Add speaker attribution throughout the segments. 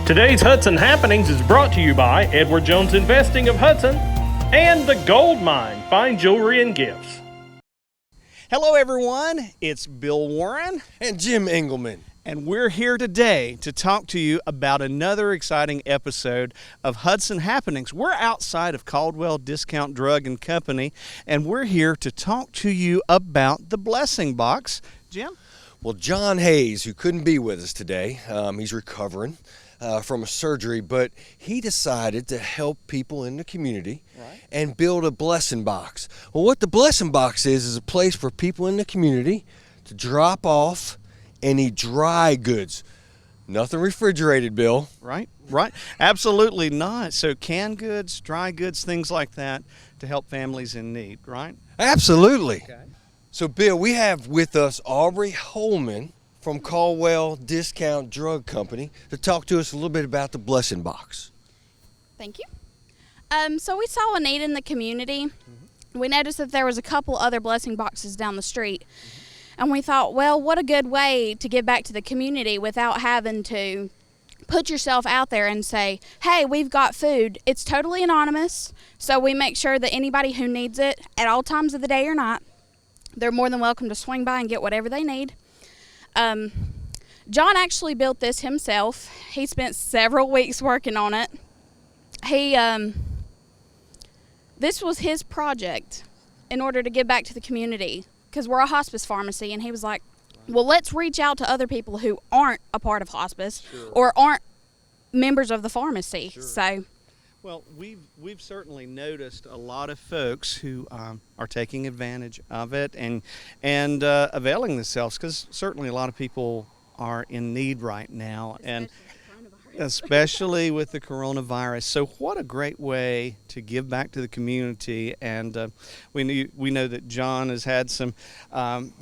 Speaker 1: Today's Hudson Happenings is brought to you by Edward Jones Investing of Hudson and the Gold Mine, Fine Jewelry and Gifts.
Speaker 2: Hello everyone, it's Bill Warren
Speaker 3: and Jim Engelman.
Speaker 2: And we're here today to talk to you about another exciting episode of Hudson Happenings. We're outside of Caldwell Discount Drug and Company, and we're here to talk to you about the Blessing Box. Jim?
Speaker 3: Well, John Hayes, who couldn't be with us today, he's recovering from a surgery, but he decided to help people in the community and build a Blessing Box. Well, what the Blessing Box is a place for people in the community to drop off any dry goods. Nothing refrigerated, Bill.
Speaker 2: Right. Absolutely not. So canned goods, dry goods, things like that to help families in need, right?
Speaker 3: Absolutely.
Speaker 2: Okay.
Speaker 3: So, Bill, we have with us Aubrey Holman from Caldwell Discount Drug Company to talk to us a little bit about the Blessing Box.
Speaker 4: Thank you. So we saw a need in the community. We noticed that there was a couple other Blessing Boxes down the street. And we thought, well, what a good way to give back to the community without having to put yourself out there and say, hey, we've got food. It's totally anonymous, so we make sure that anybody who needs it at all times of the day or night, they're more than welcome to swing by and get whatever they need. John actually built this himself. He spent several weeks working on it. This was his project in order to give back to the community, because we're a hospice pharmacy, and he was like, well, let's reach out to other people who aren't a part of hospice or aren't members of the pharmacy. So,
Speaker 2: well, we've certainly noticed a lot of folks who are taking advantage of it and availing themselves, because certainly a lot of people are in need right now, and especially with the coronavirus. So what a great way to give back to the community. And we know that John has had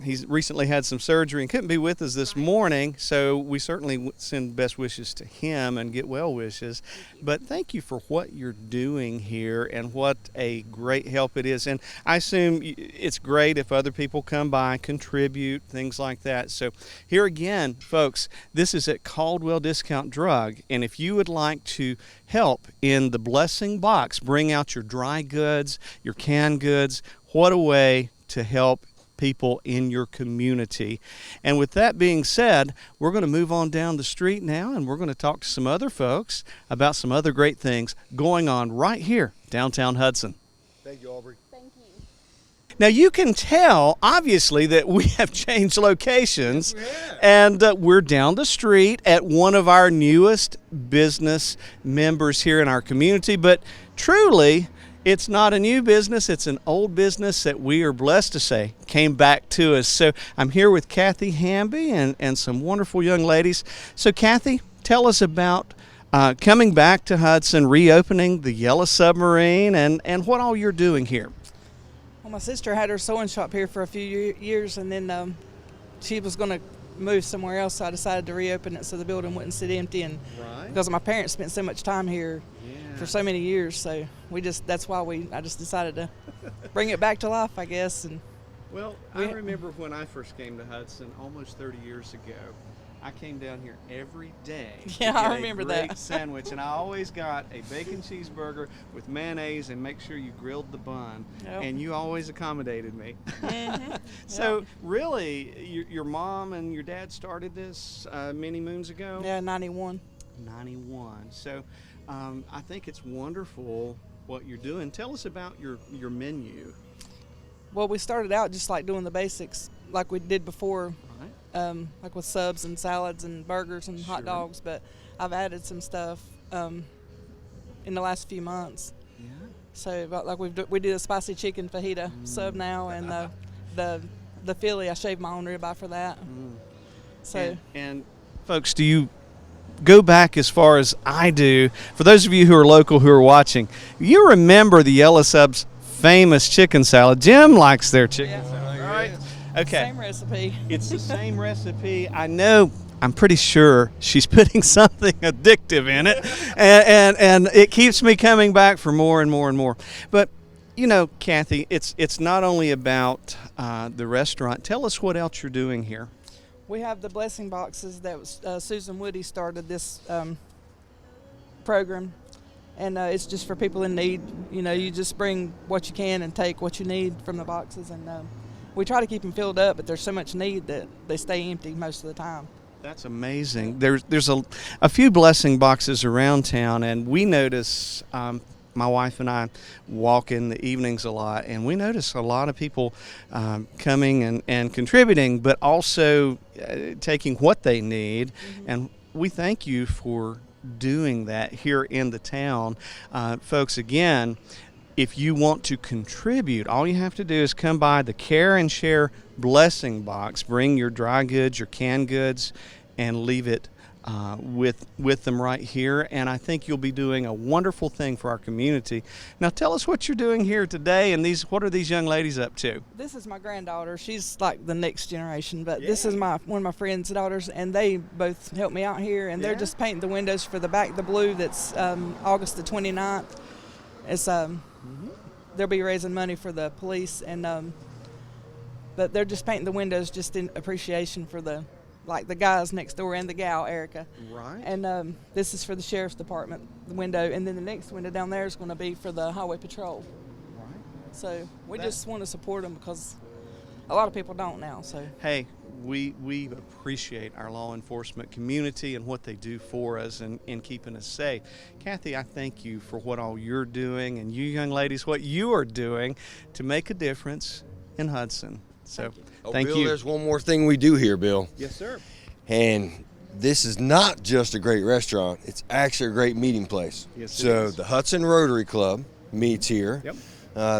Speaker 2: he's recently had some surgery and couldn't be with us this morning, so we certainly send best wishes to him and get well wishes. But thank you for what you're doing here and what a great help it is. And I assume it's great if other people come by, contribute, things like that. So here again, folks, this is at Caldwell Discount Drug. And if you would like to help in the Blessing Box, bring out your dry goods, your canned goods, what a way to help people in your community. And with that being said, we're going to move on down the street now, and we're going to talk to some other folks about some other great things going on right here, downtown Hudson.
Speaker 3: Thank you, Aubrey.
Speaker 2: Now, you can tell, obviously, that we have changed locations, and we're down the street at one of our newest business members here in our community. But truly, it's not a new business. It's an old business that we are blessed to say came back to us. So I'm here with Kathy Hamby and some wonderful young ladies. So, Kathy, tell us about coming back to Hudson, reopening the Yellow Submarine, and what all you're doing here.
Speaker 5: My sister had her sewing shop here for a few years, and then she was going to move somewhere else, so I decided to reopen it so the building wouldn't sit empty. And because my parents spent so much time here for so many years, so that's why I just decided to bring it back to life, I guess. And
Speaker 2: well, I remember when I first came to Hudson almost 30 years ago. I came down here every day to get
Speaker 5: I remember
Speaker 2: a great
Speaker 5: that.
Speaker 2: sandwich, and I always got a bacon cheeseburger with mayonnaise and make sure you grilled the bun, and you always accommodated me.
Speaker 5: Mm-hmm.
Speaker 2: So really, your mom and your dad started this many moons ago?
Speaker 5: Yeah, 91.
Speaker 2: 91. So I think it's wonderful what you're doing. Tell us about your menu.
Speaker 5: Well, we started out just like doing the basics like we did before. Like with subs and salads and burgers and hot dogs, but I've added some stuff in the last few months. Yeah. So like we did a spicy chicken fajita sub now, and the Philly, I shaved my own ribeye for that. So
Speaker 2: and folks, do you go back as far as I do? For those of you who are local who are watching, you remember the Yellow Sub's famous chicken salad. Jim likes their chicken salad, right? Okay.
Speaker 5: Same recipe.
Speaker 2: It's the same recipe. I know. I'm pretty sure she's putting something addictive in it, and it keeps me coming back for more and more and more. But you know, Kathy, it's not only about the restaurant. Tell us what else you're doing here.
Speaker 5: We have the Blessing Boxes that Susan Woody started this program, and it's just for people in need. You know, you just bring what you can and take what you need from the boxes, and we try to keep them filled up, but there's so much need that they stay empty most of the time.
Speaker 2: That's amazing. There's a few blessing boxes around town, and we notice, my wife and I walk in the evenings a lot, and we notice a lot of people coming and contributing, but also taking what they need. And we thank you for doing that here in the town. Folks, again, if you want to contribute, all you have to do is come by the Care and Share blessing box, bring your dry goods, your canned goods, and leave it with them right here, and I think you'll be doing a wonderful thing for our community. Now tell us what you're doing here today, and what are these young ladies up to?
Speaker 5: This is my granddaughter. She's like the next generation, but this is one of my friend's daughters, and they both helped me out here, and they're just painting the windows for the Back the Blue that's August the 29th. It's they'll be raising money for the police, and but they're just painting the windows just in appreciation for the guys next door and the gal, Erica.
Speaker 2: Right.
Speaker 5: And this is for the sheriff's department, the window. And then the next window down there is going to be for the highway patrol.
Speaker 2: Right.
Speaker 5: So we just want to support them because a lot of people don't now. So
Speaker 2: hey, we appreciate our law enforcement community and what they do for us and in keeping us safe. Kathy, I thank you for what all you're doing, and you young ladies, what you are doing to make a difference in Hudson. So thank
Speaker 3: Bill,
Speaker 2: you.
Speaker 3: there's one more thing we do here, Bill.
Speaker 2: Yes, sir.
Speaker 3: And this is not just a great restaurant. It's actually a great meeting place.
Speaker 2: Yes, it
Speaker 3: so
Speaker 2: is.
Speaker 3: the Hudson Rotary Club meets here.
Speaker 2: Yep.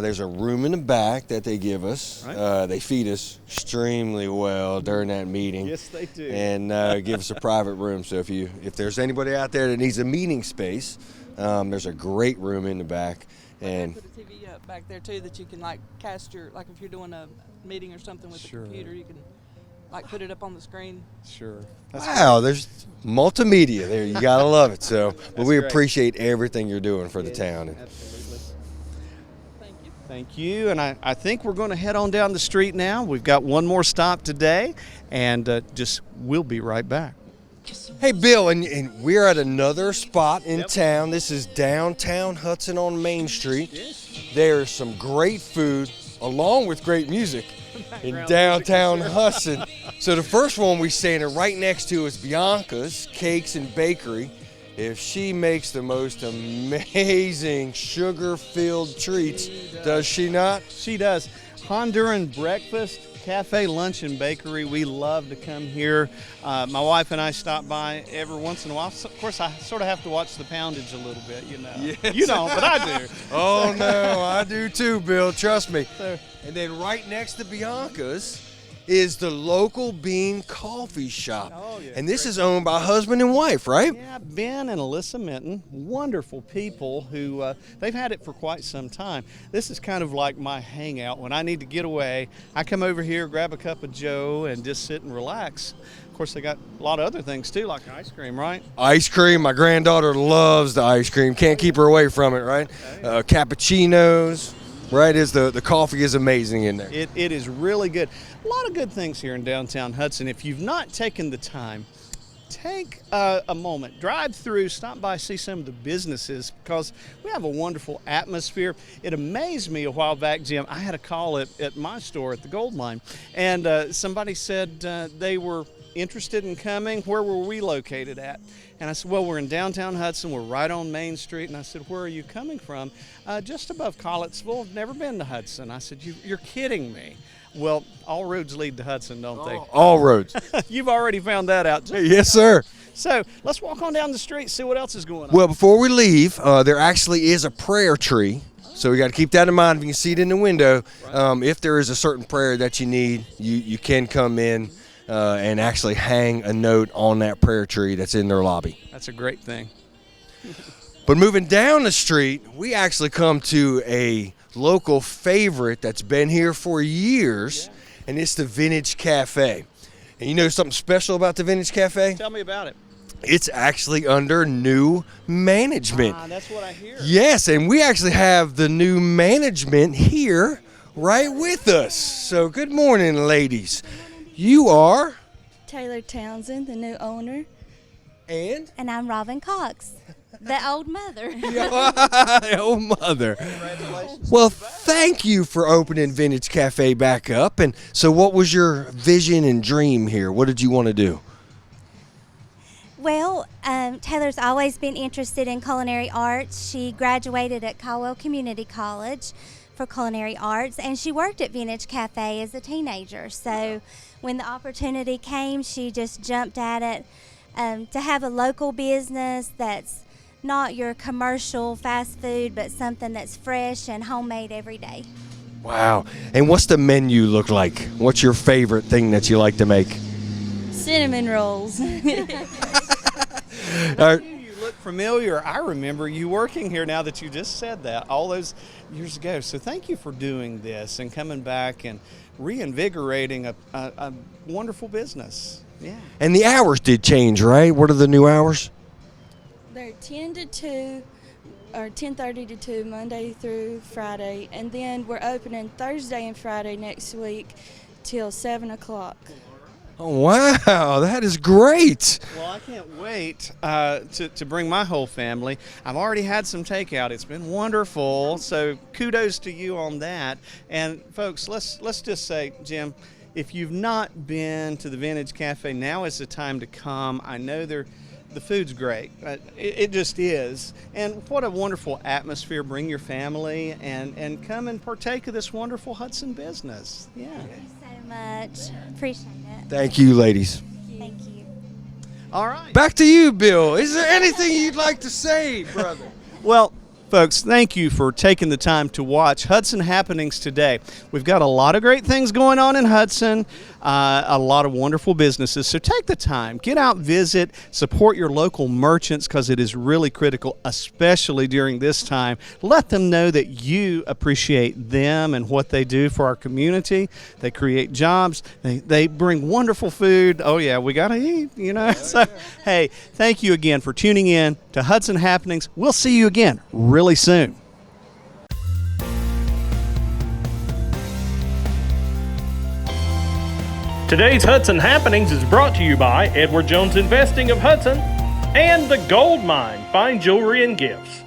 Speaker 3: There's a room in the back that they give us.
Speaker 2: Right.
Speaker 3: They feed us extremely well during that meeting.
Speaker 2: Yes, they do.
Speaker 3: And give us a private room. So if there's anybody out there that needs a meeting space, there's a great room in the back. And
Speaker 5: put a TV up back there too that you can cast your if you're doing a meeting or something with
Speaker 2: Sure.
Speaker 5: the computer, you can put it up on the screen.
Speaker 2: Sure.
Speaker 3: wow, there's multimedia there. You gotta love it. So, but we
Speaker 2: great.
Speaker 3: appreciate everything you're doing for the town.
Speaker 2: Absolutely.
Speaker 5: Thank you.
Speaker 2: Thank you. And I think we're going to head on down the street now. We've got one more stop today, and we'll be right back.
Speaker 3: Hey, Bill, and we're at another spot in town. This is downtown Hudson on Main Street. There's some great food along with great music in downtown Hudson. So the first one we're standing right next to is Bianca's Cakes and Bakery. If she makes the most amazing sugar-filled treats, does she not?
Speaker 2: She does. Honduran breakfast, cafe, lunch, and bakery. We love to come here. My wife and I stop by every once in a while. Of course, I sort of have to watch the poundage a little bit, you know.
Speaker 3: Yes.
Speaker 2: You don't, but I do.
Speaker 3: Oh, no, I do too, Bill. Trust me.
Speaker 2: So-
Speaker 3: And then right next to Bianca's is the Local Bean Coffee Shop.
Speaker 2: Oh, yeah.
Speaker 3: And this is owned by husband and wife, right?
Speaker 2: Yeah, Ben and Alyssa Minton, wonderful people who they've had it for quite some time. This is kind of like my hangout. When I need to get away, I come over here, grab a cup of Joe, and just sit and relax. Of course, they got a lot of other things too, like ice cream, right?
Speaker 3: Ice cream. My granddaughter loves the ice cream. Can't keep her away from it, right? Cappuccinos, right? The coffee is amazing in there.
Speaker 2: It is really good. A lot of good things here in downtown Hudson. If you've not taken the time, take a moment, drive through, stop by, see some of the businesses, because we have a wonderful atmosphere. It amazed me a while back, Jim. I had a call at my store at the Gold Mine, and somebody said they were interested in coming. Where were we located at? And I said, well, we're in downtown Hudson. We're right on Main Street. And I said, where are you coming from? Just above Collettsville. I've never been to Hudson. I said, you're kidding me. Well, all roads lead to Hudson, don't they?
Speaker 3: All roads.
Speaker 2: You've already found that out.
Speaker 3: Yes, sir.
Speaker 2: So let's walk on down the street, see what else is going on.
Speaker 3: Well, before we leave, there actually is a prayer tree. So we got to keep that in mind. If you can see it in the window, if there is a certain prayer that you need, you can come in and actually hang a note on that prayer tree that's in their lobby.
Speaker 2: That's a great thing.
Speaker 3: But moving down the street, we actually come to a local favorite that's been here for years, and it's the Vintage Cafe. And you know something special about the Vintage Cafe?
Speaker 2: Tell me about it.
Speaker 3: It's actually under new management.
Speaker 2: That's what I hear.
Speaker 3: Yes, and we actually have the new management here right with us. So good morning, ladies. You are?
Speaker 6: Taylor Townsend, the new owner,
Speaker 3: And?
Speaker 6: and I'm Robin Cox. The old mother.
Speaker 3: Oh, mother. Well, thank you for opening Vintage Cafe back up. And so what was your vision and dream here? What did you want to do?
Speaker 6: Well, Taylor's always been interested in culinary arts. She graduated at Caldwell Community College for culinary arts, and she worked at Vintage Cafe as a teenager. So when the opportunity came, she just jumped at it. To have a local business that's not your commercial fast food, but something that's fresh and homemade every day.
Speaker 3: Wow. And what's the menu look like? What's your favorite thing that you like to make?
Speaker 6: Cinnamon rolls.
Speaker 2: You look familiar. I remember you working here now that you just said that all those years ago. So thank you for doing this and coming back and reinvigorating a wonderful business. Yeah.
Speaker 3: And the hours did change, right? What are the new hours?
Speaker 7: They're 10 to 2 or 10:30 to 2 Monday through Friday, and then we're opening Thursday and Friday next week till 7 o'clock.
Speaker 3: Oh, wow, that is great.
Speaker 2: Well, I can't wait to bring my whole family. I've already had some takeout. It's been wonderful. So kudos to you on that. And folks, let's just say, Jim, if you've not been to the Vintage Cafe, now is the time to come. I know the food's great. It just is. And what a wonderful atmosphere. Bring your family and come and partake of this wonderful Hudson business. Yeah.
Speaker 6: Thank you so much. Appreciate it.
Speaker 3: Thank you, ladies.
Speaker 6: Thank you.
Speaker 2: All right.
Speaker 3: Back to you, Bill. Is there anything you'd like to say, brother?
Speaker 2: Well, folks, thank you for taking the time to watch Hudson Happenings today. We've got a lot of great things going on in Hudson, a lot of wonderful businesses. So take the time, get out, visit, support your local merchants because it is really critical, especially during this time. Let them know that you appreciate them and what they do for our community. They create jobs. They bring wonderful food. Oh, yeah, we got to eat, you know. So, hey, thank you again for tuning in to Hudson Happenings. We'll see you again really soon.
Speaker 1: Today's Hudson Happenings is brought to you by Edward Jones Investing of Hudson and the Gold Mine Fine Jewelry and Gifts.